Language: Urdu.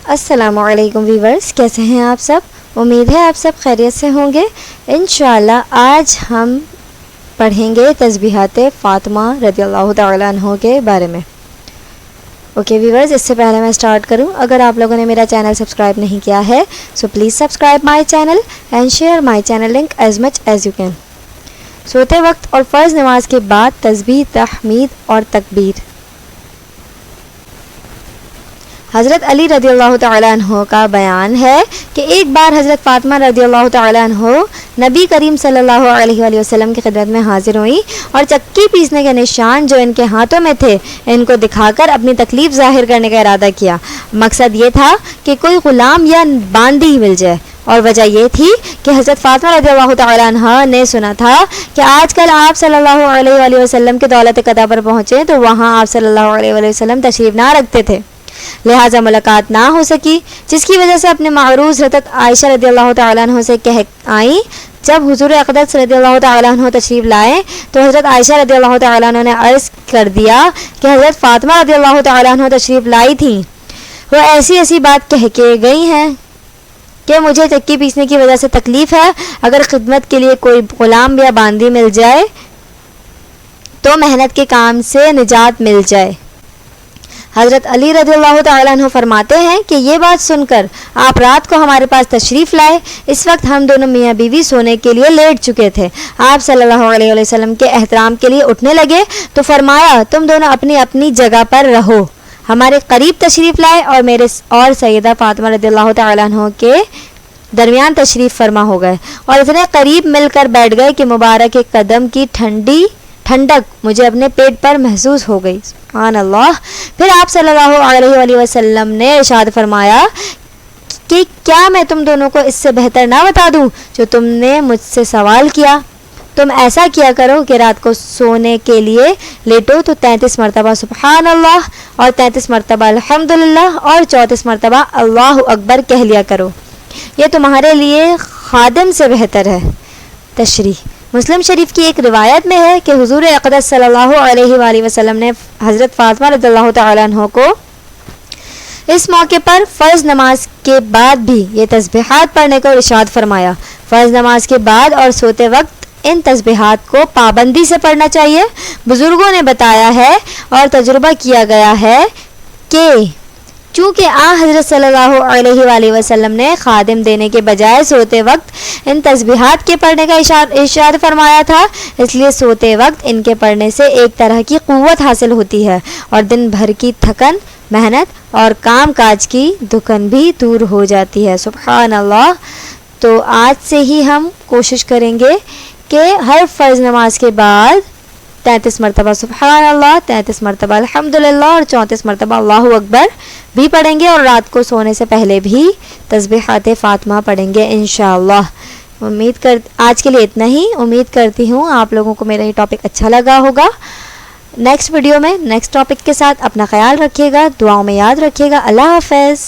السلام علیکم ویورز، کیسے ہیں آپ سب؟ امید ہے آپ سب خیریت سے ہوں گے۔ انشاءاللہ آج ہم پڑھیں گے تسبیحات فاطمہ رضی اللہ تعالیٰ عنہ کے بارے میں۔ اوکے ویورز، اس سے پہلے میں سٹارٹ کروں، اگر آپ لوگوں نے میرا چینل سبسکرائب نہیں کیا ہے so please subscribe my channel and share my channel link as much as you can. سوتے وقت اور فرض نماز کے بعد تسبیح، تحمید اور تکبیر۔ حضرت علی رضی اللہ تعالیٰ عنہ کا بیان ہے کہ ایک بار حضرت فاطمہ رضی اللہ تعالیٰ عنہ نبی کریم صلی اللہ علیہ وآلہ وسلم کی خدمت میں حاضر ہوئیں اور چکی پیسنے کے نشان جو ان کے ہاتھوں میں تھے ان کو دکھا کر اپنی تکلیف ظاہر کرنے کا ارادہ کیا۔ مقصد یہ تھا کہ کوئی غلام یا باندی مل جائے، اور وجہ یہ تھی کہ حضرت فاطمہ رضی اللہ تعالیٰ عنہ نے سنا تھا کہ آج کل آپ صلی اللہ علیہ وآلہ وسلم کے دولت قضا پر پہنچے تو وہاں آپ صلی اللہ علیہ وآلہ وسلم تشریف نہ رکھتے تھے، لہٰذا ملاقات نہ ہو سکی، جس کی وجہ سے اپنے معروض حضرت عائشہ رضی اللہ تعالیٰ عنہ سے کہہ آئیں۔ جب حضور اقدس رضی اللہ تعالیٰ عنہ تشریف لائے تو حضرت عائشہ رضی اللہ تعالیٰ عنہ نے عرض کر دیا کہ حضرت فاطمہ رضی اللہ تعالیٰ عنہ تشریف لائی تھیں، وہ ایسی بات کہہ کے گئی ہیں کہ مجھے چکی پیسنے کی وجہ سے تکلیف ہے، اگر خدمت کے لیے کوئی غلام یا باندی مل جائے تو محنت کے کام سے نجات مل جائے۔ حضرت علی رضی اللہ تعالیٰ عنہ فرماتے ہیں کہ یہ بات سن کر آپ رات کو ہمارے پاس تشریف لائے۔ اس وقت ہم دونوں میاں بیوی سونے کے لیے لیٹ چکے تھے۔ آپ صلی اللہ علیہ وسلم کے احترام کے لیے اٹھنے لگے تو فرمایا تم دونوں اپنی اپنی جگہ پر رہو۔ ہمارے قریب تشریف لائے اور میرے اور سیدہ فاطمہ رضی اللہ تعالیٰ عنہ کے درمیان تشریف فرما ہو گئے اور اتنے قریب مل کر بیٹھ گئے کہ مبارک قدم کی ٹھنڈک مجھے اپنے پیٹ پر محسوس ہو گئی۔ سبحان اللہ۔ پھر آپ صلی اللہ علیہ وآلہ وسلم نے ارشاد فرمایا کہ کیا میں تم دونوں کو اس سے بہتر نہ بتا دوں جو تم نے مجھ سے سوال کیا؟ تم ایسا کیا کرو کہ رات کو سونے کے لیے لیٹو تو 33 مرتبہ سبحان اللہ اور 33 مرتبہ الحمدللہ اور 34 مرتبہ اللہ اکبر کہہ لیا کرو، یہ تمہارے لیے خادم سے بہتر ہے۔ تشریح۔ مسلم شریف کی ایک روایت میں ہے کہ حضور اقدس صلی اللہ علیہ وآلہ وسلم نے حضرت فاطمہ رضی اللہ تعالیٰ عنہ کو اس موقع پر فرض نماز کے بعد بھی یہ تسبیحات پڑھنے کو ارشاد فرمایا۔ فرض نماز کے بعد اور سوتے وقت ان تسبیحات کو پابندی سے پڑھنا چاہیے۔ بزرگوں نے بتایا ہے اور تجربہ کیا گیا ہے کہ چونکہ حضرت صلی اللہ علیہ وآلہ وسلم نے خادم دینے کے بجائے سوتے وقت ان تسبیحات کے پڑھنے کا ارشاد فرمایا تھا، اس لیے سوتے وقت ان کے پڑھنے سے ایک طرح کی قوت حاصل ہوتی ہے اور دن بھر کی تھکن، محنت اور کام کاج کی دھکن بھی دور ہو جاتی ہے۔ سبحان اللہ۔ تو آج سے ہی ہم کوشش کریں گے کہ ہر فرض نماز کے بعد 33 مرتبہ سبحان اللہ، 33 مرتبہ الحمدللہ اور 34 مرتبہ اللہ اکبر بھی پڑھیں گے، اور رات کو سونے سے پہلے بھی تسبیحات فاطمہ پڑھیں گے انشاءاللہ۔ آج کے لیے اتنا ہی۔ امید کرتی ہوں آپ لوگوں کو میرا یہ ٹاپک اچھا لگا ہوگا۔ نیکسٹ ویڈیو میں نیکسٹ ٹاپک کے ساتھ اپنا خیال رکھیے گا، دعاؤں میں یاد رکھیے گا۔ اللہ حافظ۔